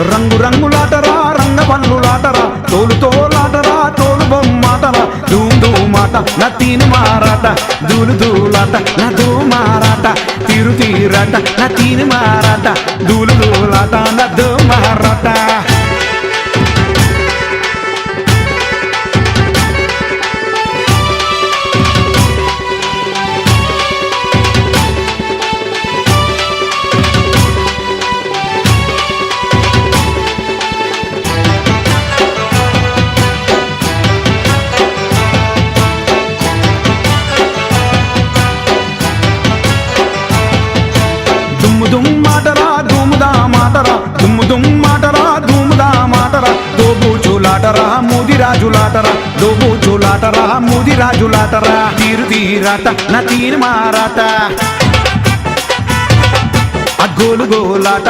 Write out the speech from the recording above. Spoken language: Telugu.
రంగు రంగులాటరా రంగవల్లులాటరా తోలుతోలాటరా తోలు బొమ్మాటరా ధూమ్ ధూమాట నా తీను మారాట దూలు దూలాట నా ధూమారాట తీరు తీరాట నా తీను మారాట దూలు దూలాట నా ధూమారాట దుమ్ముదామాటరా దుమ్ముదామాటరా దుమ్ముదామాటరా దోబూచులాటరా ముదిరాజులాటరా దోబూచులాటరా ముదిరాజులాటరా తీరు తీరాట నా తీరు మారాట ఆ గోలు గోలాట